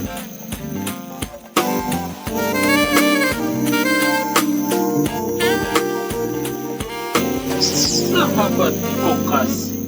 Sahabat Vokasi.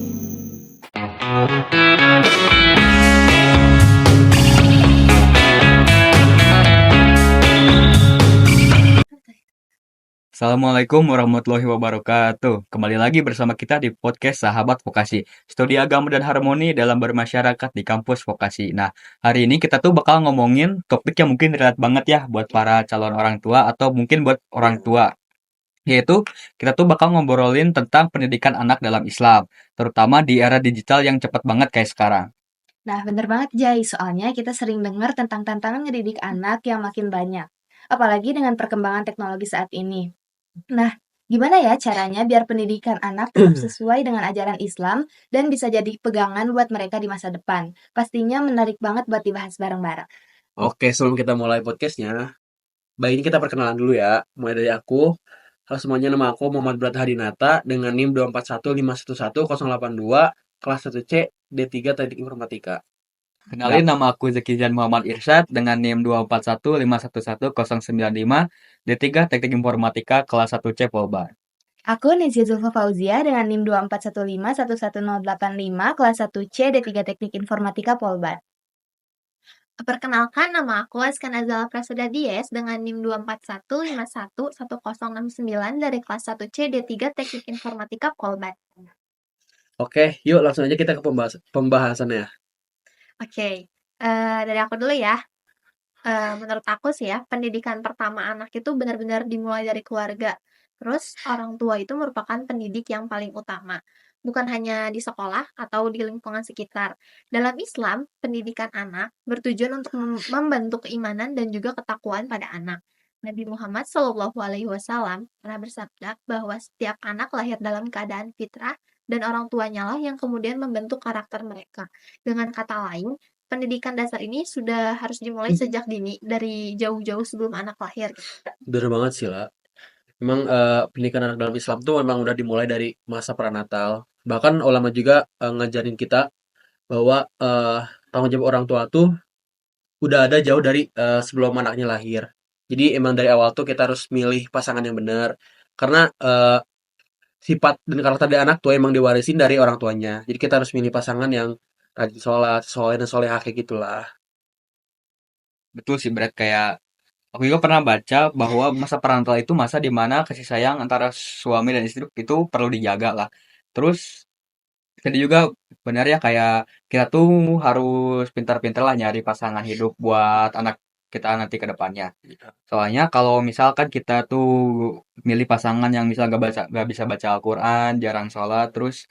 Assalamualaikum warahmatullahi wabarakatuh. Kembali lagi bersama kita di podcast Sahabat Vokasi, studi agama dan harmoni dalam bermasyarakat di kampus Vokasi. Nah, hari ini kita tuh bakal ngomongin topik yang mungkin relate banget ya buat para calon orang tua atau mungkin buat orang tua. Yaitu kita tuh bakal ngobrolin tentang pendidikan anak dalam Islam, terutama di era digital yang cepat banget kayak sekarang. Nah, bener banget Jai, soalnya kita sering dengar tentang tantangan ngedidik anak yang makin banyak. Apalagi dengan perkembangan teknologi saat ini. Nah, gimana ya caranya biar pendidikan anak tetap sesuai dengan ajaran Islam dan bisa jadi pegangan buat mereka di masa depan? Pastinya menarik banget buat dibahas bareng-bareng. Oke, sebelum kita mulai podcastnya, baiknya kita perkenalan dulu ya. Mulai dari aku. Halo semuanya, nama aku Muhammad Berat Hadinata dengan NIM 241511082, kelas 1C, D3 Teknik Informatika. Kenalin, nama aku Zakizan Muhammad Irsyad dengan NIM 241511095, D3 Teknik Informatika kelas 1C Polban. Aku Nezia Zulfa Fauzia dengan NIM 241511085, kelas 1C D3 Teknik Informatika Polban. Perkenalkan, nama aku Askan Azala Prasuda Dies dengan NIM 241511069 dari kelas 1C D3 Teknik Informatika Polban. Oke, yuk langsung aja kita ke pembahasannya. Oke, dari aku dulu ya. Menurut aku sih ya, pendidikan pertama anak itu benar-benar dimulai dari keluarga. Terus orang tua itu merupakan pendidik yang paling utama. Bukan hanya di sekolah atau di lingkungan sekitar. Dalam Islam, pendidikan anak bertujuan untuk membentuk keimanan dan juga ketakwaan pada anak. Nabi Muhammad SAW pernah bersabda bahwa setiap anak lahir dalam keadaan fitrah dan orang tuanya lah yang kemudian membentuk karakter mereka. Dengan kata lain, pendidikan dasar ini sudah harus dimulai sejak dini, dari jauh-jauh sebelum anak lahir. Bener banget sih, La. Memang pendidikan anak dalam Islam tuh memang udah dimulai dari masa pranatal. Bahkan ulama juga ngajarin kita bahwa tanggung jawab orang tua tuh udah ada jauh dari sebelum anaknya lahir. Jadi emang dari awal tuh kita harus milih pasangan yang benar. Karena sifat dan karakter dari anak tuh emang diwarisin dari orang tuanya. Jadi kita harus milih pasangan yang rajin sholat, soleh dan solehah kayak gitulah. Betul sih, Brad. Kayak aku juga pernah baca bahwa masa perantauan itu masa di mana kasih sayang antara suami dan istri itu perlu dijaga lah. Terus jadi juga benar ya, kayak kita tuh harus pintar-pintar lah nyari pasangan hidup buat anak kita nanti ke depannya. Soalnya kalau misalkan kita tuh milih pasangan yang misal gak bisa baca Al-Quran, jarang sholat, terus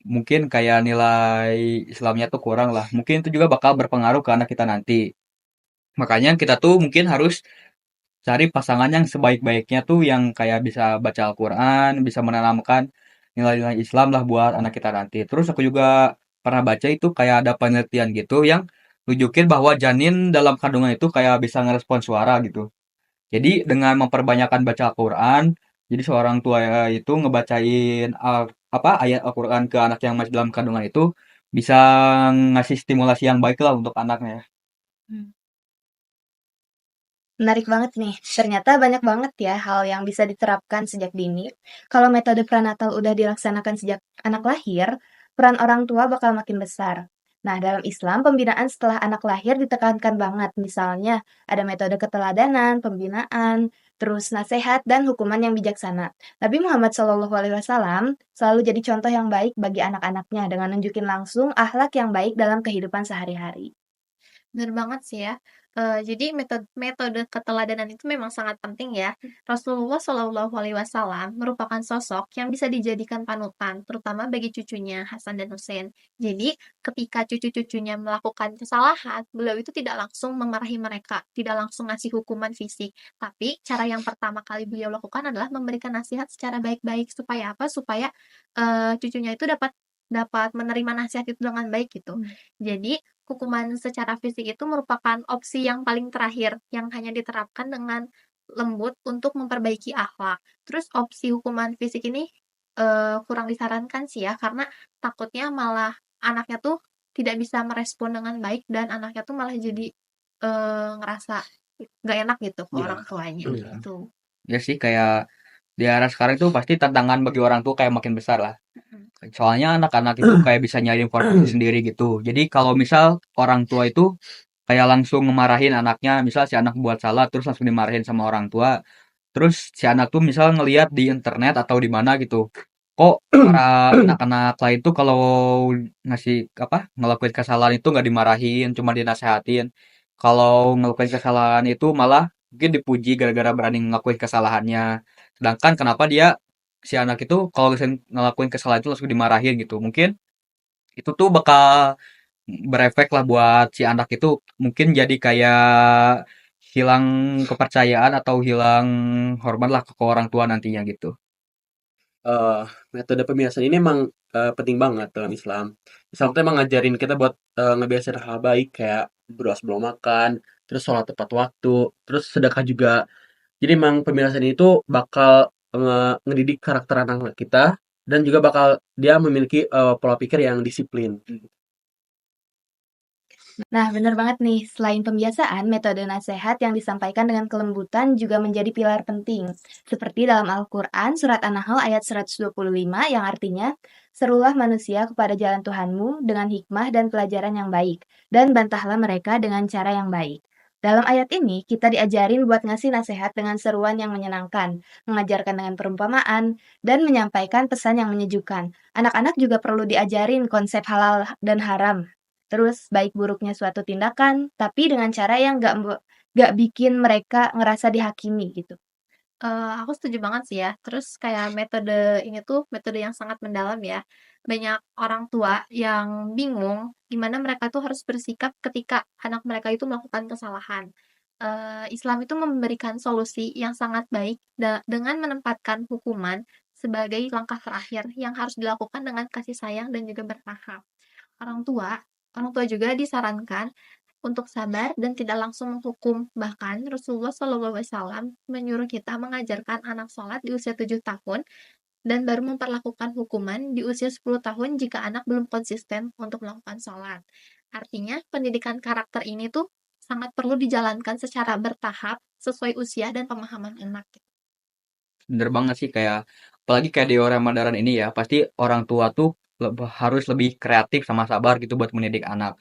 mungkin kayak nilai Islamnya tuh kurang lah. Mungkin itu juga bakal berpengaruh ke anak kita nanti. Makanya kita tuh mungkin harus cari pasangan yang sebaik-baiknya tuh yang kayak bisa baca Al-Quran, bisa menanamkan nilai-nilai Islam lah buat anak kita nanti. Terus aku juga pernah baca itu kayak ada penelitian gitu yang nunjukin bahwa janin dalam kandungan itu kayak bisa ngerespon suara gitu. Jadi dengan memperbanyakkan baca Al-Quran, jadi seorang tua itu ngebacain ayat Al-Quran ke anak yang masih dalam kandungan itu bisa ngasih stimulasi yang baik lah untuk anaknya. Menarik banget nih, ternyata banyak banget ya hal yang bisa diterapkan sejak dini. Kalau metode prenatal udah dilaksanakan sejak anak lahir, peran orang tua bakal makin besar. Nah, dalam Islam, pembinaan setelah anak lahir ditekankan banget. Misalnya, ada metode keteladanan, pembinaan, terus nasihat, dan hukuman yang bijaksana. Nabi Muhammad SAW selalu jadi contoh yang baik bagi anak-anaknya dengan nunjukin langsung akhlak yang baik dalam kehidupan sehari-hari. Benar banget sih ya. Jadi metode keteladanan itu memang sangat penting ya. Rasulullah SAW merupakan sosok yang bisa dijadikan panutan, terutama bagi cucunya Hasan dan Hussein. Jadi, ketika cucu-cucunya melakukan kesalahan, beliau itu tidak langsung memarahi mereka, tidak langsung ngasih hukuman fisik. Tapi, cara yang pertama kali beliau lakukan adalah memberikan nasihat secara baik-baik. Supaya apa? Supaya cucunya itu dapat dapat menerima nasihat itu dengan baik gitu. Jadi, hukuman secara fisik itu merupakan opsi yang paling terakhir, yang hanya diterapkan dengan lembut untuk memperbaiki akhlak. Terus opsi hukuman fisik ini, kurang disarankan sih ya, karena takutnya malah anaknya tuh tidak bisa merespon dengan baik dan anaknya tuh malah jadi ngerasa nggak enak gitu ke Iya. orang tuanya, Iya. gitu. Ya sih kayak di era sekarang itu pasti tantangan bagi orang tua kayak makin besar lah. Mhm. Soalnya anak-anak itu kayak bisa nyari informasi sendiri gitu. Jadi kalau misal orang tua itu kayak langsung ngemarahin anaknya, misal si anak buat salah terus langsung dimarahin sama orang tua. Terus si anak tuh misal ngelihat di internet atau di mana gitu. Kok para anak-anak lain tuh kalau ngasih apa ngelakuin kesalahan itu nggak dimarahin, cuma dinasehatin. Kalau ngelakuin kesalahan itu malah mungkin dipuji gara-gara berani ngelakuin kesalahannya. Sedangkan kenapa dia si anak itu kalau misalnya ngelakuin kesalahan itu langsung dimarahin gitu. Mungkin itu tuh bakal berefek lah buat si anak itu mungkin jadi kayak hilang kepercayaan atau hilang hormat lah ke orang tua nantinya gitu. Eh, Metode pembiasaan ini emang penting banget dalam Islam. Islam tuh emang ngajarin kita buat ngebiasain hal baik kayak berdoa sebelum makan, terus sholat tepat waktu, terus sedekah juga. Jadi emang pembiasaan itu bakal ngedidik karakter anak kita dan juga bakal dia memiliki pola pikir yang disiplin. Nah, benar banget nih. Selain pembiasaan, metode nasihat yang disampaikan dengan kelembutan juga menjadi pilar penting. Seperti dalam Al-Quran, surat An-Nahl ayat 125 yang artinya, serulah manusia kepada jalan Tuhanmu dengan hikmah dan pelajaran yang baik, dan bantahlah mereka dengan cara yang baik. Dalam ayat ini, kita diajarin buat ngasih nasihat dengan seruan yang menyenangkan, mengajarkan dengan perumpamaan, dan menyampaikan pesan yang menyejukkan. Anak-anak juga perlu diajarin konsep halal dan haram, terus baik buruknya suatu tindakan, tapi dengan cara yang nggak bikin mereka ngerasa dihakimi gitu. Aku setuju banget sih ya. Terus kayak metode ini tuh metode yang sangat mendalam ya. Banyak orang tua yang bingung gimana mereka tuh harus bersikap ketika anak mereka itu melakukan kesalahan. Islam itu memberikan solusi yang sangat baik dengan menempatkan hukuman sebagai langkah terakhir yang harus dilakukan dengan kasih sayang dan juga bertahap. Orang tua orang tua juga disarankan untuk sabar dan tidak langsung menghukum. Bahkan Rasulullah SAW menyuruh kita mengajarkan anak sholat di usia 7 tahun dan baru memperlakukan hukuman di usia 10 tahun jika anak belum konsisten untuk melakukan sholat. Artinya, pendidikan karakter ini tuh sangat perlu dijalankan secara bertahap sesuai usia dan pemahaman anak. Bener banget sih kayak apalagi kayak di era modern ini ya, pasti orang tua tuh harus lebih kreatif sama sabar gitu buat mendidik anak.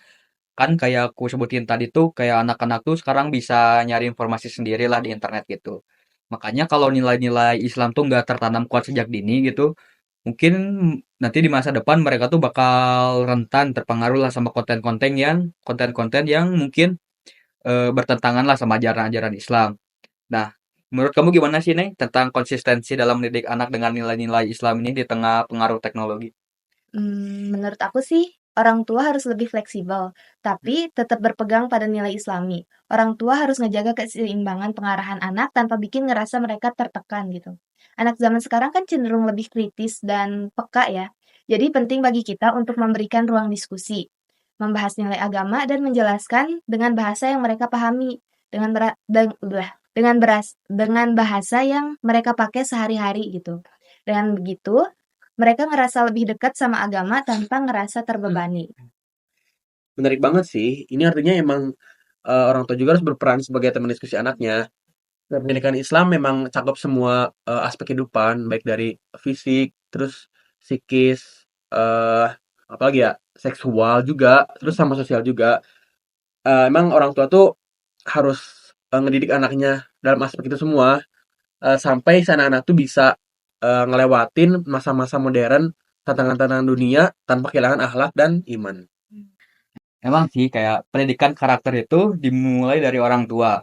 Kan kayak aku sebutin tadi tuh kayak anak-anak tuh sekarang bisa nyari informasi sendiri lah di internet gitu. Makanya kalau nilai-nilai Islam tuh nggak tertanam kuat sejak dini gitu, mungkin nanti di masa depan mereka tuh bakal rentan terpengaruh lah sama konten-konten yang mungkin bertentangan lah sama ajaran-ajaran Islam. Nah, menurut kamu gimana sih nih tentang konsistensi dalam mendidik anak dengan nilai-nilai Islam ini di tengah pengaruh teknologi? Menurut aku sih, orang tua harus lebih fleksibel, tapi tetap berpegang pada nilai Islami. Orang tua harus ngejaga keseimbangan pengarahan anak tanpa bikin ngerasa mereka tertekan gitu. Anak zaman sekarang kan cenderung lebih kritis dan peka ya. Jadi penting bagi kita untuk memberikan ruang diskusi, membahas nilai agama dan menjelaskan dengan bahasa yang mereka pahami, dengan dengan bahasa yang mereka pakai sehari-hari gitu. Dengan begitu, mereka ngerasa lebih dekat sama agama tanpa ngerasa terbebani. Menarik banget sih. Ini artinya emang orang tua juga harus berperan sebagai teman diskusi anaknya. Dan pendidikan Islam memang cakup semua aspek kehidupan, baik dari fisik, terus psikis, apalagi ya, seksual juga, terus sama sosial juga. Emang orang tua tuh harus ngedidik anaknya dalam aspek itu semua, sampai si anak-anak tuh bisa ngelewatin masa-masa modern, tantangan-tantangan dunia tanpa kehilangan akhlak dan iman. Emang sih kayak pendidikan karakter itu dimulai dari orang tua.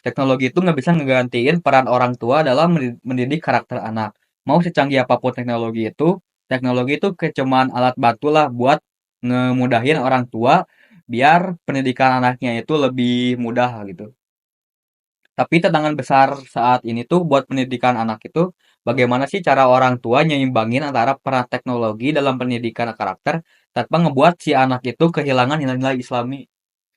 Teknologi itu nggak bisa ngegantiin peran orang tua dalam mendidik karakter anak. Mau secanggih apapun teknologi itu cuman alat bantu lah buat ngemudahin orang tua biar pendidikan anaknya itu lebih mudah gitu. Tapi tantangan besar saat ini tuh buat pendidikan anak itu bagaimana sih cara orang tua nyimbangin antara peran teknologi dalam pendidikan karakter tanpa ngebuat si anak itu kehilangan nilai-nilai Islami.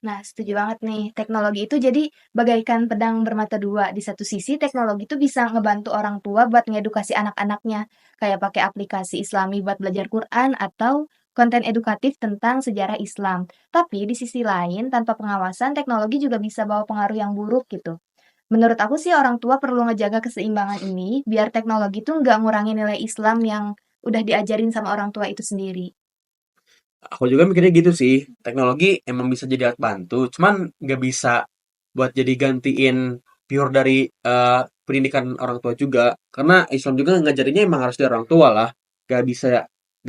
Nah, setuju banget nih. Teknologi itu jadi bagaikan pedang bermata dua. Di satu sisi, teknologi itu bisa ngebantu orang tua buat ngedukasi anak-anaknya, kayak pakai aplikasi Islami buat belajar Quran atau konten edukatif tentang sejarah Islam. Tapi di sisi lain, tanpa pengawasan, teknologi juga bisa bawa pengaruh yang buruk gitu. Menurut aku sih orang tua perlu ngejaga keseimbangan ini, biar teknologi tuh nggak ngurangin nilai Islam yang udah diajarin sama orang tua itu sendiri. Aku juga mikirnya gitu sih. Teknologi emang bisa jadi alat bantu, cuman nggak bisa buat jadi gantiin pure dari pendidikan orang tua juga. Karena Islam juga ngajarinnya emang harus dari orang tua lah. Gak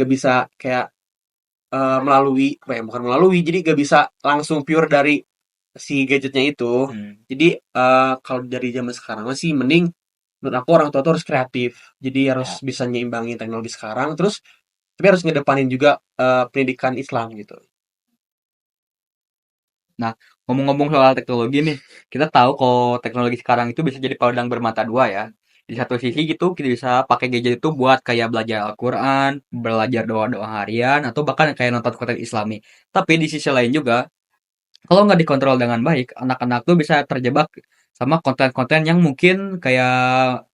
bisa kayak melalui, apa ya, bukan melalui, jadi gak bisa langsung pure dari si gadgetnya itu. Jadi kalau dari zaman sekarang sih mending menurut aku orang tua tuh harus kreatif. Jadi harus Ya. bisa nyimbangin teknologi sekarang, terus tapi harus ngedepanin juga pendidikan Islam gitu. Nah, ngomong-ngomong soal teknologi nih, kita tahu kalau teknologi sekarang itu bisa jadi pedang bermata dua ya. Di satu sisi gitu, kita bisa pakai gadget itu buat kayak belajar Al-Quran, belajar doa-doa harian, atau bahkan kayak nonton konten Islami. Tapi di sisi lain juga, kalau nggak dikontrol dengan baik, anak-anak tuh bisa terjebak sama konten-konten yang mungkin kayak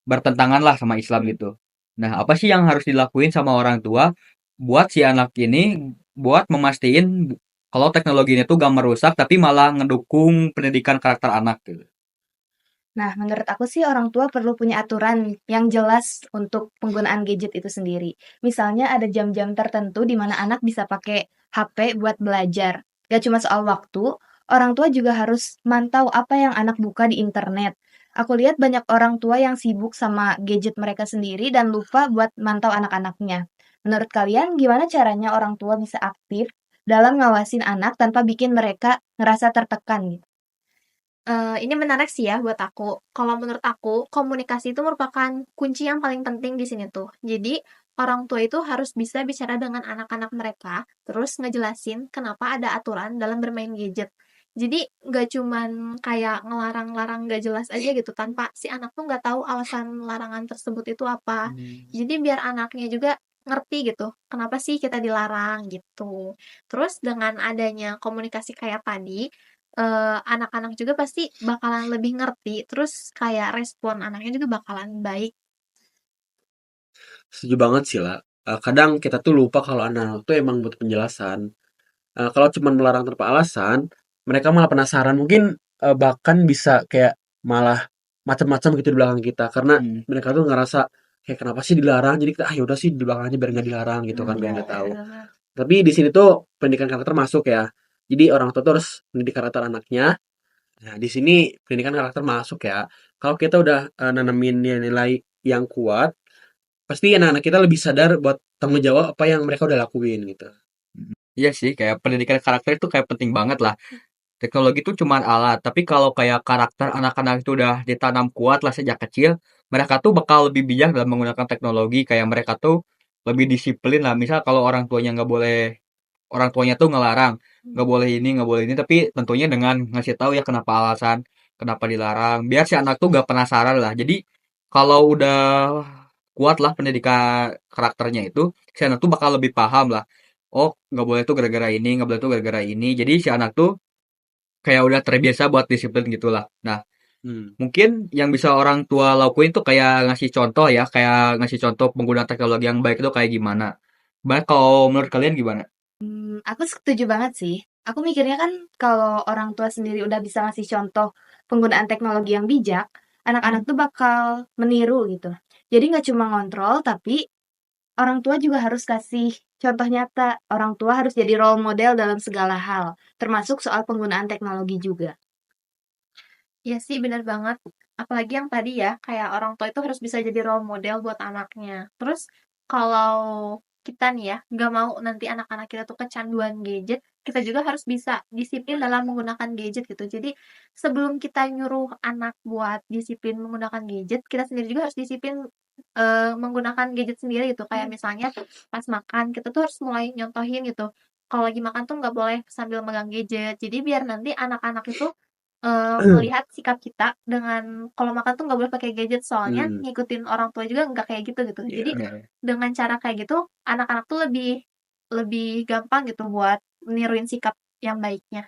bertentangan lah sama Islam gitu. Nah, apa sih yang harus dilakuin sama orang tua buat si anak ini buat memastiin kalau teknologinya tuh gak merusak tapi malah ngedukung pendidikan karakter anak gitu. Nah, menurut aku sih orang tua perlu punya aturan yang jelas untuk penggunaan gadget itu sendiri. Misalnya ada jam-jam tertentu di mana anak bisa pakai HP buat belajar. Gak cuma soal waktu, orang tua juga harus mantau apa yang anak buka di internet. Aku lihat banyak orang tua yang sibuk sama gadget mereka sendiri dan lupa buat mantau anak-anaknya. Menurut kalian, gimana caranya orang tua bisa aktif dalam ngawasin anak tanpa bikin mereka ngerasa tertekan gitu? Ini menarik sih ya buat aku. Kalau menurut aku, komunikasi itu merupakan kunci yang paling penting di sini tuh. Jadi, orang tua itu harus bisa bicara dengan anak-anak mereka, terus ngejelasin kenapa ada aturan dalam bermain gadget. Jadi, nggak cuman kayak ngelarang-larang nggak jelas aja gitu, tanpa si anak tuh nggak tahu alasan larangan tersebut itu apa. Jadi, biar anaknya juga ngerti gitu, kenapa sih kita dilarang gitu. Terus dengan adanya komunikasi kayak tadi, anak-anak juga pasti bakalan lebih ngerti, terus kayak respon anaknya juga bakalan baik. Setuju banget sih lah. Kadang kita tuh lupa kalau anak tuh emang butuh penjelasan. Kalau cuman melarang tanpa alasan, mereka malah penasaran. Mungkin bahkan bisa kayak malah macam-macam gitu di belakang kita. Karena Hmm, mereka tuh ngerasa kayak kenapa sih dilarang? Jadi kita yaudah sih di belakangnya biar nggak dilarang gitu kan, biar ya. nggak tahu. Bener banget. Tapi di sini tuh pendidikan karakter masuk ya. Jadi orang tua tuh harus mendidik karakter anaknya. Nah, di sini pendidikan karakter masuk ya. Kalau kita udah nanemin nilai yang kuat, pasti anak-anak kita lebih sadar buat tanggung jawab apa yang mereka udah lakuin gitu. Iya sih, kayak pendidikan karakter itu kayak penting banget lah. Teknologi itu cuma alat, tapi kalau kayak karakter anak-anak itu udah ditanam kuat lah sejak kecil, mereka tuh bakal lebih bijak dalam menggunakan teknologi, kayak mereka tuh lebih disiplin lah. Misal kalau orang tuanya tuh ngelarang, nggak boleh ini, tapi tentunya dengan ngasih tahu ya kenapa alasan, kenapa dilarang, biar si anak tuh gak penasaran lah. Jadi kalau udah kuat lah pendidikan karakternya itu, si anak tuh bakal lebih paham lah. Oh, nggak boleh tuh gara-gara ini, nggak boleh tuh gara-gara ini. Jadi si anak tuh kayak udah terbiasa buat disiplin gitulah. Nah, Hmm. mungkin yang bisa orang tua lakuin tuh kayak ngasih contoh ya, kayak ngasih contoh penggunaan teknologi yang baik itu kayak gimana. Baik, kalau menurut kalian gimana? Aku setuju banget sih. Aku mikirnya kan kalau orang tua sendiri udah bisa ngasih contoh penggunaan teknologi yang bijak, anak-anak tuh bakal meniru gitu. Jadi nggak cuma ngontrol, tapi orang tua juga harus kasih contoh nyata. Orang tua harus jadi role model dalam segala hal, termasuk soal penggunaan teknologi juga. Iya sih, bener banget. Apalagi yang tadi ya, kayak orang tua itu harus bisa jadi role model buat anaknya. Terus kalau kita nih ya, nggak mau nanti anak-anak kita tuh kecanduan gadget, kita juga harus bisa disiplin dalam menggunakan gadget gitu. Jadi sebelum kita nyuruh anak buat disiplin menggunakan gadget, kita sendiri juga harus disiplin menggunakan gadget sendiri gitu. Kayak misalnya pas makan, kita tuh harus mulai nyontohin gitu. Kalau lagi makan tuh nggak boleh sambil megang gadget. Jadi biar nanti anak-anak itu melihat sikap kita dengan kalau makan tuh nggak boleh pakai gadget, soalnya Hmm. ngikutin orang tua juga nggak kayak gitu, gitu. Jadi, Iya. Ya. dengan cara kayak gitu, anak-anak tuh lebih lebih gampang gitu buat niruin sikap yang baiknya.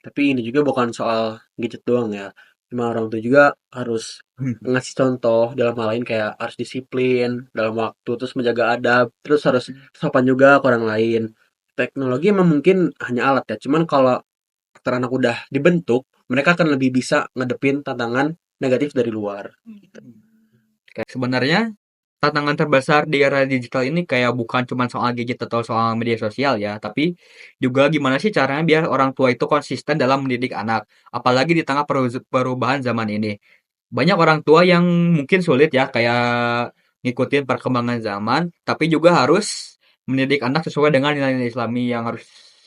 Tapi ini juga bukan soal gadget doang ya. Emang orang tua juga harus ngasih contoh dalam hal lain kayak harus disiplin dalam waktu, terus menjaga adab, terus harus sopan juga ke orang lain. Teknologi emang mungkin hanya alat ya, cuman kalau karakter anak udah dibentuk, mereka akan lebih bisa ngadepin tantangan negatif dari luar. Kayak sebenarnya tantangan terbesar di era digital ini kayak bukan cuma soal gadget atau soal media sosial ya, tapi juga gimana sih caranya biar orang tua itu konsisten dalam mendidik anak, apalagi di tengah perubahan zaman ini. Banyak orang tua yang mungkin sulit ya kayak ngikutin perkembangan zaman, tapi juga harus mendidik anak sesuai dengan nilai-nilai Islami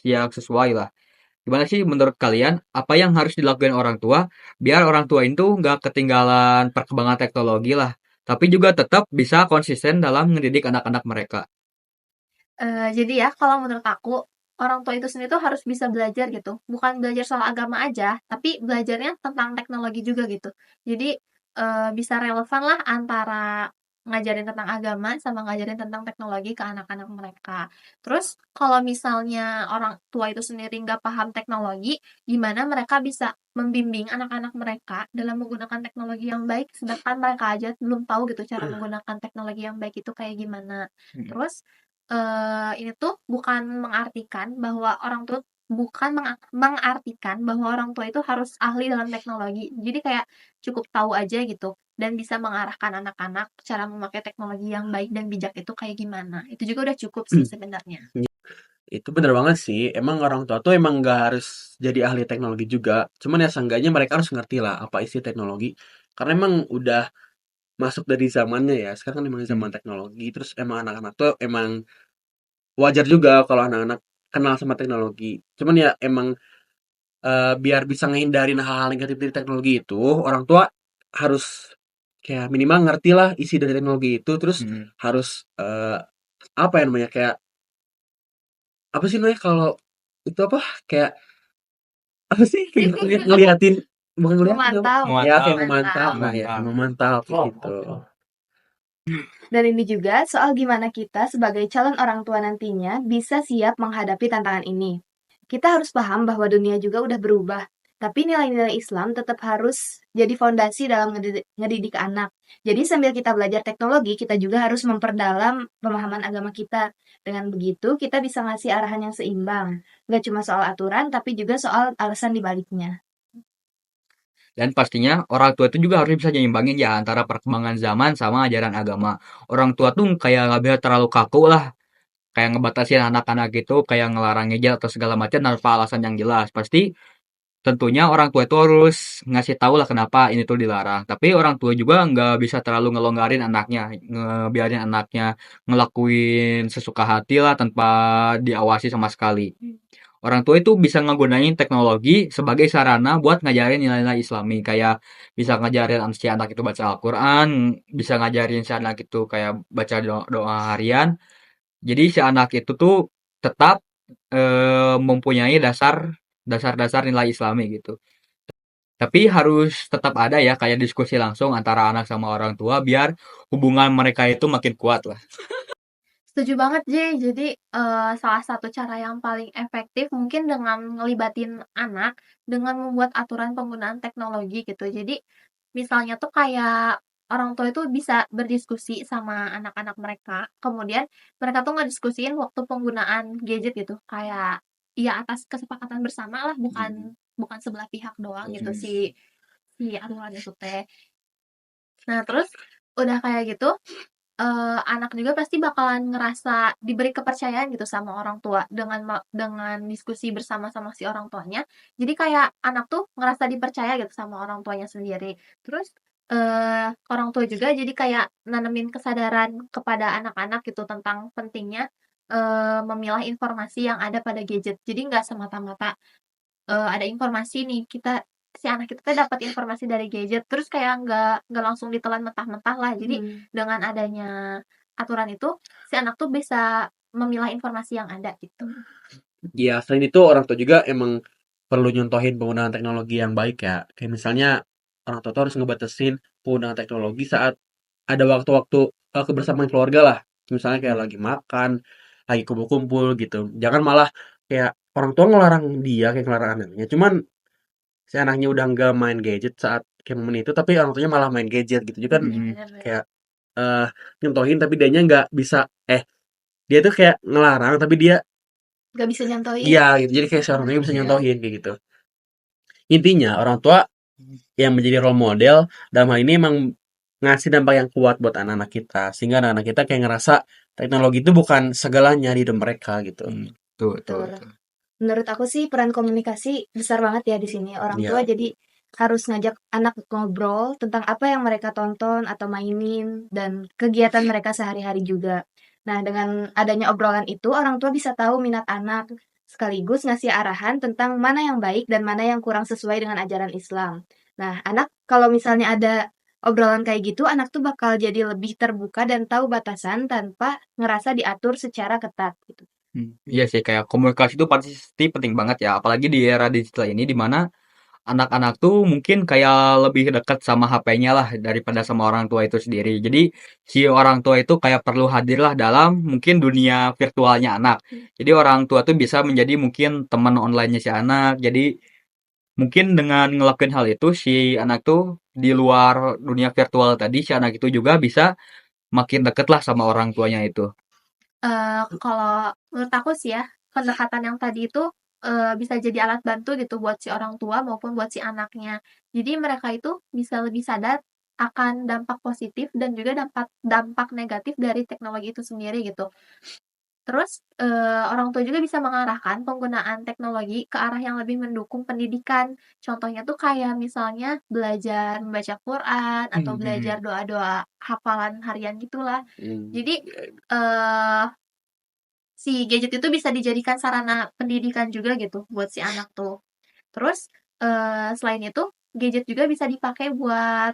yang sesuai lah. Gimana sih menurut kalian apa yang harus dilakukan orang tua biar orang tua itu nggak ketinggalan perkembangan teknologi lah, tapi juga tetap bisa konsisten dalam mendidik anak-anak mereka. Jadi ya kalau menurut aku, orang tua itu sendiri tuh harus bisa belajar gitu, bukan belajar soal agama aja, tapi belajarnya tentang teknologi juga gitu. Jadi, bisa relevan lah antara ngajarin tentang agama sama ngajarin tentang teknologi ke anak-anak mereka. Terus kalau misalnya orang tua itu sendiri nggak paham teknologi, gimana mereka bisa membimbing anak-anak mereka dalam menggunakan teknologi yang baik, sedangkan mereka aja belum tahu gitu cara menggunakan teknologi yang baik itu kayak gimana. Hmm. Terus ini tuh bukan mengartikan bahwa orang tua bukan mengartikan bahwa orang tua itu harus ahli dalam teknologi. Jadi kayak cukup tahu aja gitu dan bisa mengarahkan anak-anak cara memakai teknologi yang baik dan bijak itu kayak gimana. Itu juga udah cukup sih sebenarnya. Itu bener banget sih. Emang orang tua tuh emang nggak harus jadi ahli teknologi juga. Cuman ya seenggaknya mereka harus ngerti lah apa isi teknologi. Karena emang udah masuk dari zamannya ya. Sekarang kan emang zaman teknologi. Terus emang anak-anak tuh emang wajar juga kalau anak-anak kenal sama teknologi. Cuman ya emang biar bisa ngehindarin hal-hal negatif dari teknologi itu, orang tua harus kayak minimal ngerti lah isi dari teknologi itu. Terus Hmm. harus apa ya namanya kayak apa sih namanya kalau itu apa kayak apa sih kayak ngeliatin bukan ngeliatin apa Memantau, ya Memantau. kayak memantau nah ya Memantau. memantau kayak gitu. Dan ini juga soal gimana kita sebagai calon orang tua nantinya bisa siap menghadapi tantangan ini. Kita harus paham bahwa dunia juga udah berubah, tapi nilai-nilai Islam tetap harus jadi fondasi dalam ngedidik anak. Jadi sambil kita belajar teknologi, kita juga harus memperdalam pemahaman agama kita. Dengan begitu, kita bisa ngasih arahan yang seimbang. Gak cuma soal aturan, tapi juga soal alasan dibaliknya. Dan pastinya orang tua itu juga harus bisa nyimbangin ya antara perkembangan zaman sama ajaran agama. Orang tua tuh kayak nggak bisa terlalu kaku lah, kayak ngebatasin anak-anak gitu, kayak ngelarang ngejek atau segala macam tanpa alasan yang jelas. Pasti tentunya orang tua itu harus ngasih tahu lah kenapa ini tuh dilarang. Tapi orang tua juga nggak bisa terlalu ngelonggarin anaknya, ngebiarin anaknya ngelakuin sesuka hati lah tanpa diawasi sama sekali. Orang tua itu bisa ngegunain teknologi sebagai sarana buat ngajarin nilai-nilai Islami, kayak bisa ngajarin si anak itu baca Al-Quran, bisa ngajarin si anak itu kayak baca doa harian. Jadi si anak itu tuh tetap mempunyai dasar-dasar nilai Islami gitu. Tapi harus tetap ada ya kayak diskusi langsung antara anak sama orang tua biar hubungan mereka itu makin kuat lah. Setuju banget, Jay. Jadi, salah satu cara yang paling efektif mungkin dengan ngelibatin anak, dengan membuat aturan penggunaan teknologi gitu. Jadi, misalnya tuh kayak orang tua itu bisa berdiskusi sama anak-anak mereka, kemudian mereka tuh ngediskusiin waktu penggunaan gadget gitu, kayak ya atas kesepakatan bersama lah, bukan bukan sebelah pihak doang gitu si si aturan itu teh. Nah, terus udah kayak gitu, anak juga pasti bakalan ngerasa diberi kepercayaan gitu sama orang tua dengan diskusi bersama sama si orang tuanya. Jadi kayak anak tuh ngerasa dipercaya gitu sama orang tuanya sendiri. Terus, orang tua juga jadi kayak nanemin kesadaran kepada anak-anak gitu tentang pentingnya, memilah informasi yang ada pada gadget. Jadi nggak semata-mata ada informasi nih si anak kita tuh dapat informasi dari gadget, terus kayak nggak langsung ditelan mentah-mentah lah. Jadi dengan adanya aturan itu, si anak tuh bisa memilah informasi yang ada gitu. Ya selain itu orang tua juga emang perlu nyontohin penggunaan teknologi yang baik ya. Kayak misalnya orang tua tuh harus ngebatasin penggunaan teknologi saat ada waktu-waktu kebersamaan keluarga lah. Misalnya kayak lagi makan, lagi kumpul-kumpul gitu. Jangan malah kayak orang tua ngelarang dia kayak ngelarang anaknya. Cuman si anaknya udah nggak main gadget saat kayak momen itu, tapi orang tuanya malah main gadget gitu. Juga kan Mm-mm. Bener. kayak nyontohin tapi dianya nggak bisa, dia tuh kayak ngelarang tapi dia Gak bisa nyontohin. iya gitu. Jadi kayak seorang tuanya bisa nyontohin kayak gitu. Intinya orang tua yang menjadi role model dalam hal ini emang ngasih dampak yang kuat buat anak-anak kita, sehingga anak-anak kita kayak ngerasa teknologi itu bukan segalanya di hidup mereka gitu. Tuh, Betul. tuh. Menurut aku sih peran komunikasi besar banget ya di sini. Orang tua Iya. jadi harus ngajak anak ngobrol tentang apa yang mereka tonton atau mainin dan kegiatan mereka sehari-hari juga. Nah, dengan adanya obrolan itu, orang tua bisa tahu minat anak, sekaligus ngasih arahan tentang mana yang baik dan mana yang kurang sesuai dengan ajaran Islam. Nah, anak kalau misalnya ada obrolan kayak gitu, anak tuh bakal jadi lebih terbuka dan tahu batasan tanpa ngerasa diatur secara ketat gitu. Iya sih, kayak komunikasi itu pasti penting banget ya, apalagi di era digital ini di mana anak-anak tuh mungkin kayak lebih dekat sama HP-nya lah daripada sama orang tua itu sendiri. Jadi si orang tua itu kayak perlu hadir lah dalam mungkin dunia virtualnya anak. Jadi orang tua tuh bisa menjadi mungkin teman online-nya si anak. Jadi mungkin dengan ngelakuin hal itu si anak tuh di luar dunia virtual tadi si anak itu juga bisa makin deket lah sama orang tuanya itu. Kalau menurut aku sih ya, pendekatan yang tadi itu, bisa jadi alat bantu gitu buat si orang tua maupun buat si anaknya. Jadi mereka itu bisa lebih sadar akan dampak positif dan juga dampak dampak negatif dari teknologi itu sendiri gitu. Terus, orang tua juga bisa mengarahkan penggunaan teknologi ke arah yang lebih mendukung pendidikan. Contohnya tuh kayak misalnya belajar membaca Quran atau belajar doa-doa hafalan harian gitulah. Jadi, eee si gadget itu bisa dijadikan sarana pendidikan juga gitu buat si anak tuh. Terus, selain itu, gadget juga bisa dipakai buat,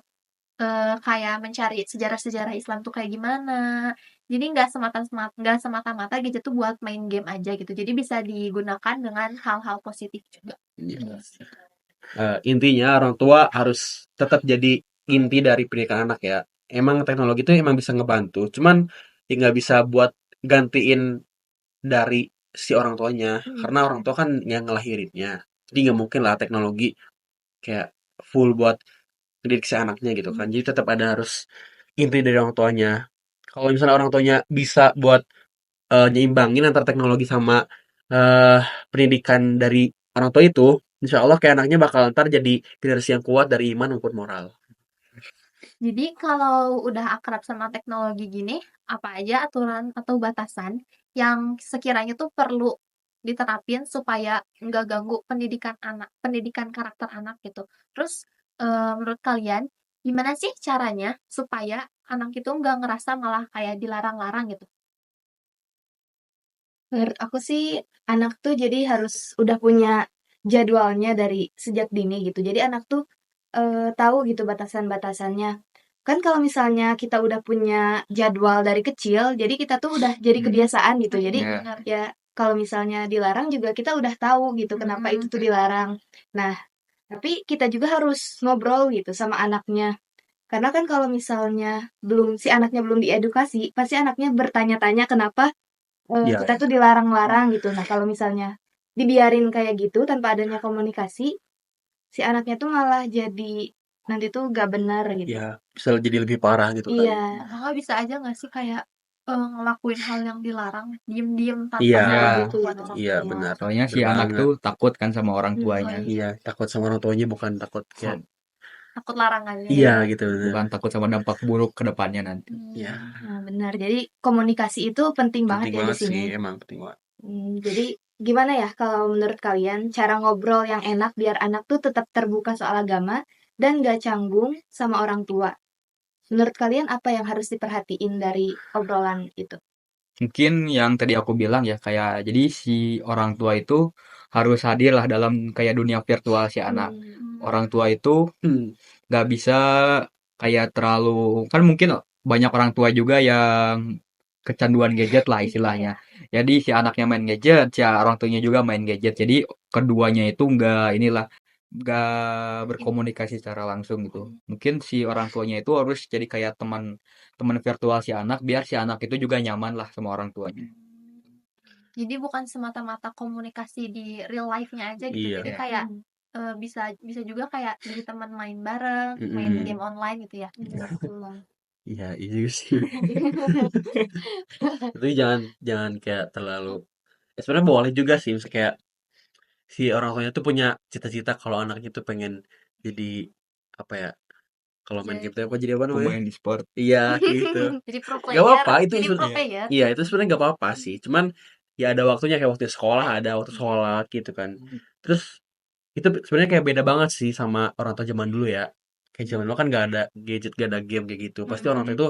kayak mencari sejarah-sejarah Islam tuh kayak gimana. Jadi nggak semata-mata gadget tuh buat main game aja gitu. Jadi bisa digunakan dengan hal-hal positif juga. Iya. Intinya orang tua harus tetap jadi inti dari pendidikan anak ya. Emang teknologi itu emang bisa ngebantu, cuman ya nggak bisa buat gantiin dari si orang tuanya, karena orang tua kan yang ngelahirinnya. Jadi nggak mungkin lah teknologi kayak full buat mendidik si anaknya gitu kan. Jadi tetap ada harus inti dari orang tuanya. Kalau misalnya orang tuanya bisa buat nyeimbangin antara teknologi sama eh pendidikan dari orang tua itu, insya Allah kayak anaknya bakal ntar jadi generasi yang kuat dari iman maupun moral. Jadi kalau udah akrab sama teknologi gini, apa aja aturan atau batasan yang sekiranya tuh perlu diterapin supaya nggak ganggu pendidikan karakter anak gitu. Terus, menurut kalian gimana sih caranya supaya anak itu nggak ngerasa malah kayak dilarang-larang gitu? Menurut aku sih, anak tuh jadi harus udah punya jadwalnya dari sejak dini gitu. Jadi anak tuh, tahu gitu batasan-batasannya. Kan kalau misalnya kita udah punya jadwal dari kecil, jadi kita tuh udah jadi kebiasaan gitu. Jadi Iya. Benar. ya kalau misalnya dilarang juga kita udah tahu gitu kenapa itu tuh dilarang. Nah, tapi kita juga harus ngobrol gitu sama anaknya. Karena kan kalau misalnya si anaknya belum diedukasi, pasti anaknya bertanya-tanya kenapa Iya, kita tuh dilarang-larang gitu. Nah, kalau misalnya dibiarin kayak gitu tanpa adanya komunikasi, si anaknya tuh malah jadi nanti tuh gak benar gitu. ya bisa jadi lebih parah gitu kan. Iya, Kakak bisa aja nggak sih kayak, ngelakuin hal yang dilarang, diem-diem tanpa Iya, Iya. ngelakuin buat orang iya tua? benar. Soalnya si Benar anak banget. tuh takut kan sama orang tuanya. mhm. Iya, takut sama orang tuanya bukan takut kayak Takut larangannya iya ya? gitu benar. Bukan takut sama dampak buruk ke depannya nanti. Iya, Nah, benar. Jadi komunikasi itu penting banget penting ya di banget sini. sih, emang penting banget. Jadi gimana ya kalau menurut kalian cara ngobrol yang enak biar anak tuh tetap terbuka soal agama dan gak canggung sama orang tua? Menurut kalian apa yang harus diperhatiin dari obrolan itu? Mungkin yang tadi aku bilang ya kayak jadi si orang tua itu harus hadir lah dalam kayak dunia virtual si anak. Orang tua itu Hmm, nggak bisa kayak terlalu kan mungkin banyak orang tua juga yang kecanduan gadget lah istilahnya. Jadi si anaknya main gadget, si orang tuanya juga main gadget. Jadi keduanya itu nggak berkomunikasi secara langsung gitu. Mungkin si orang tuanya itu harus jadi kayak teman teman virtual si anak biar si anak itu juga nyaman lah sama orang tuanya. Jadi bukan semata-mata komunikasi di real life-nya aja gitu. iya. Jadi kayak, bisa bisa juga kayak jadi teman main bareng, main Mhm. game online gitu ya. Betul. Iya, iya juga sih. Tapi jangan jangan kayak terlalu sebenarnya boleh juga sih, misalnya kayak si orang tuanya tuh punya cita-cita kalau anaknya tuh pengen jadi apa ya, kalau main game tuh apa jadi apa namanya? Pemain di sport. Iya, kayak gitu. Jadi pro Gak apa-apa, player, itu jadi pro Iya. player. iya itu sebenarnya gak apa-apa sih. Cuman ya ada waktunya kayak waktu sekolah ada waktu sholat gitu kan. Terus itu sebenarnya kayak beda banget sih sama orang tua zaman dulu ya. Kayak zaman dulu kan gak ada gadget, gak ada game kayak gitu. Pasti orang tua Mm-mm. itu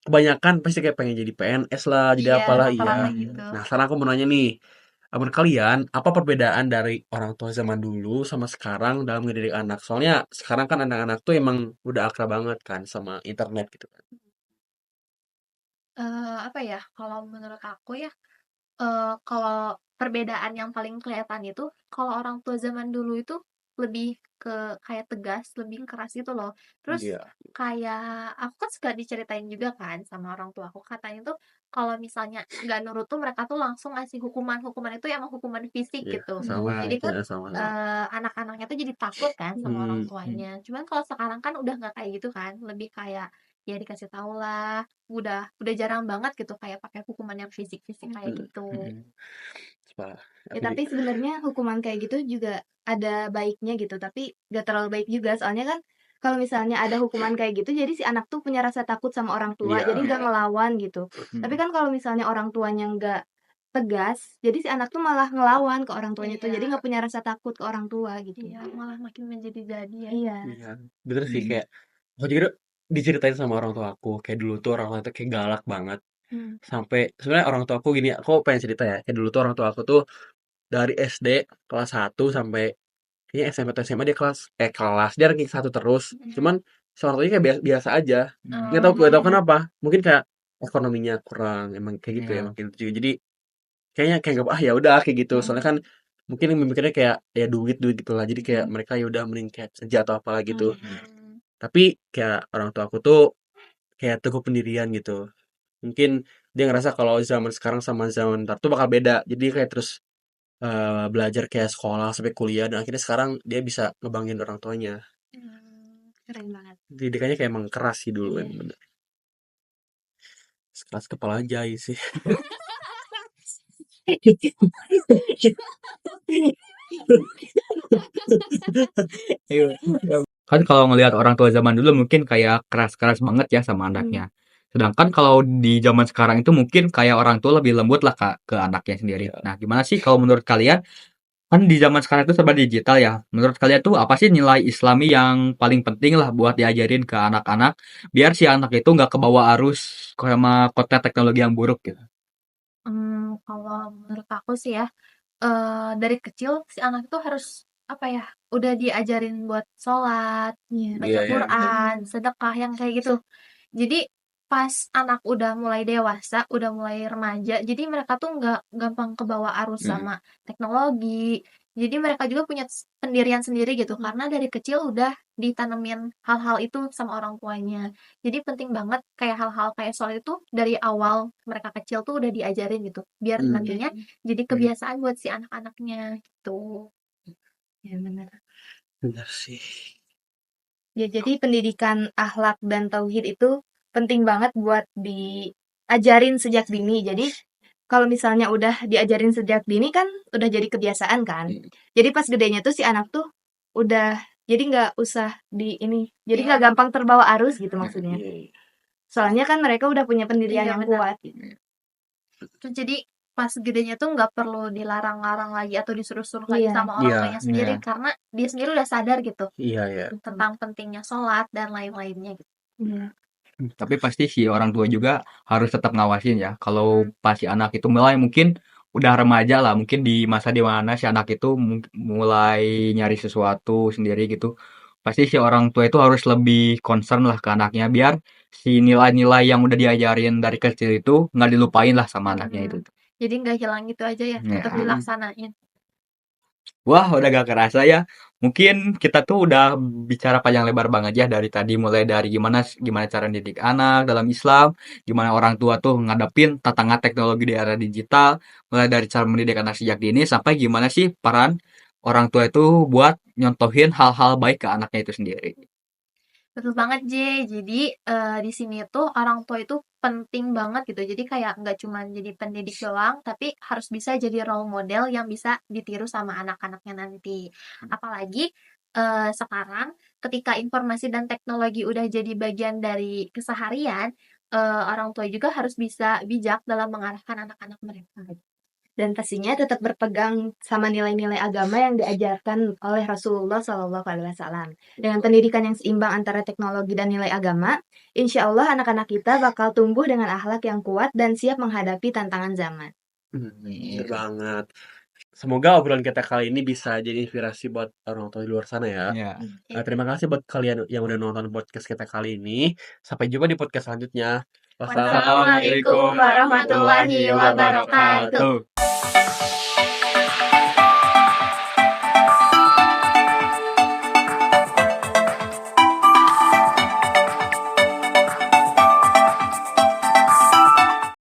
kebanyakan pasti kayak pengen jadi PNS lah, jadi Iya, apalah, rata-rata iya. gitu. Nah, sekarang aku mau nanya nih, menurut kalian apa perbedaan dari orang tua zaman dulu sama sekarang dalam mendidik anak? Soalnya sekarang kan anak-anak tuh emang udah akrab banget kan sama internet gitu kan. Apa ya, kalau menurut aku ya, kalau perbedaan yang paling kelihatan itu, kalau orang tua zaman dulu itu lebih ke kayak tegas, lebih keras gitu loh. Terus Iya. kayak aku kan suka diceritain juga kan sama orang tua aku, katanya tuh kalau misalnya nggak nurut tuh mereka tuh langsung ngasih hukuman, hukuman itu emang hukuman fisik Iya, gitu. sama Wah, Jadi sih, kan, ya, sama. anak-anaknya tuh jadi takut kan sama orang Hmm, tuanya. Cuman kalau sekarang kan udah nggak kayak gitu kan, lebih kayak, ya dikasih tahu lah, udah jarang banget gitu kayak pakai hukuman yang fisik-fisik kayak hmm, gitu. hmm. Sepakat. Ya Aku tapi juga. sebenarnya hukuman kayak gitu juga ada baiknya gitu, tapi gak terlalu baik juga. Soalnya kan kalau misalnya ada hukuman kayak gitu, jadi si anak tuh punya rasa takut sama orang tua, jadi Iya. nggak ngelawan gitu. Tapi kan kalau misalnya orang tuanya nggak tegas, jadi si anak tuh malah ngelawan ke orang tuanya tuh, jadi Iya, nggak punya rasa takut ke orang tua gitu. iya, malah makin menjadi-jadi ya. Iya. Iya, bener sih kayak aku juga diceritain sama orang tua aku kayak dulu tuh orang tua itu kayak galak banget Hmm. sampai sebenarnya orang tua aku gini aku pengen cerita ya kayak dulu tuh orang tua aku tuh dari SD kelas 1 sampai kayaknya SMP atau SMA dia kelas dia ranking 1 terus cuman seorang tuanya kayak biasa, biasa aja nggak tahu kenapa mungkin kayak ekonominya kurang emang kayak gitu ya Iya. mungkin juga jadi kayaknya kayak nggak ya udah kayak gitu soalnya kan mungkin yang memikirnya kayak ya duit duit gitulah jadi kayak mereka ya udah mending kayak kerja atau apalah gitu. Hmm. Tapi kayak orang tua aku tuh kayak teguh pendirian gitu. Mungkin dia ngerasa kalau zaman sekarang sama zaman ntar tuh bakal beda. Jadi kayak terus belajar kayak sekolah sampai kuliah dan akhirnya sekarang dia bisa ngebanggain orang tuanya. Keren banget. Didikannya kayak emang keras sih dulu Iya. emang bener. Keras kepala jai sih. Iya. Kan kalau ngelihat orang tua zaman dulu mungkin kayak keras-keras banget ya sama anaknya. Sedangkan kalau di zaman sekarang itu mungkin kayak orang tua lebih lembut lah Kak, ke anaknya sendiri. Iya. Nah, gimana sih kalau menurut kalian? Kan di zaman sekarang itu serba digital ya. Menurut kalian tuh apa sih nilai Islami yang paling penting lah buat diajarin ke anak-anak biar si anak itu nggak kebawa arus sama konten teknologi yang buruk gitu? Kalau menurut aku sih ya, dari kecil si anak itu harus, apa ya, udah diajarin buat sholat, Iya. baca Iya, iya. Quran, sedekah, yang kayak gitu. Jadi pas anak udah mulai dewasa, udah mulai remaja, jadi mereka tuh nggak gampang kebawa arus sama teknologi. Jadi mereka juga punya pendirian sendiri gitu, karena dari kecil udah ditanemin hal-hal itu sama orang tuanya. Jadi penting banget kayak hal-hal kayak sholat itu dari awal mereka kecil tuh udah diajarin gitu, biar Hmm. nantinya jadi kebiasaan buat si anak-anaknya gitu. Ya benar. Bener sih. Ya jadi pendidikan akhlak dan tauhid itu penting banget buat diajarin sejak dini. Jadi kalau misalnya udah diajarin sejak dini kan udah jadi kebiasaan kan. Jadi pas gedenya tuh si anak tuh udah jadi nggak usah jadi nggak gampang terbawa arus gitu maksudnya. Iya, iya. Soalnya kan mereka udah punya pendirian Iya, yang benar. kuat. Gitu. Terus jadi pas gedenya tuh nggak perlu dilarang-larang lagi atau disuruh-suruh lagi Iya. sama orang Iya. tuanya sendiri, Iya. karena dia sendiri udah sadar gitu Iya, iya. tentang pentingnya sholat dan lain-lainnya gitu. Iya. Tapi pasti si orang tua juga harus tetap ngawasin ya. Kalau pas si anak itu mulai mungkin udah remaja lah, mungkin di masa di mana si anak itu mulai nyari sesuatu sendiri gitu. Pasti si orang tua itu harus lebih concern lah ke anaknya biar si nilai-nilai yang udah diajarin dari kecil itu nggak dilupain lah sama anaknya itu. Jadi nggak hilang gitu aja ya, tetap Ya. dilaksanain. Wah, udah gak kerasa ya. Mungkin kita tuh udah bicara panjang lebar banget ya dari tadi, mulai dari gimana gimana cara didik anak dalam Islam, gimana orang tua tuh ngadepin tantangan teknologi di era digital, mulai dari cara mendidik anak sejak dini sampai gimana sih peran orang tua itu buat nyontohin hal-hal baik ke anaknya itu sendiri. Betul banget, J. Jadi, di sini tuh orang tua itu penting banget gitu. Jadi kayak nggak cuma jadi pendidik doang, tapi harus bisa jadi role model yang bisa ditiru sama anak-anaknya nanti. Apalagi, sekarang ketika informasi dan teknologi udah jadi bagian dari keseharian, orang tua juga harus bisa bijak dalam mengarahkan anak-anak mereka. Dan pastinya tetap berpegang sama nilai-nilai agama yang diajarkan oleh Rasulullah SAW. Dengan pendidikan yang seimbang antara teknologi dan nilai agama, insya Allah anak-anak kita bakal tumbuh dengan akhlak yang kuat dan siap menghadapi tantangan zaman. Bener banget. Semoga obrolan kita kali ini bisa jadi inspirasi buat orang tua di luar sana ya. Ya. Terima kasih buat kalian yang udah nonton podcast kita kali ini. Sampai jumpa di podcast selanjutnya. Wassalamualaikum warahmatullahi wabarakatuh.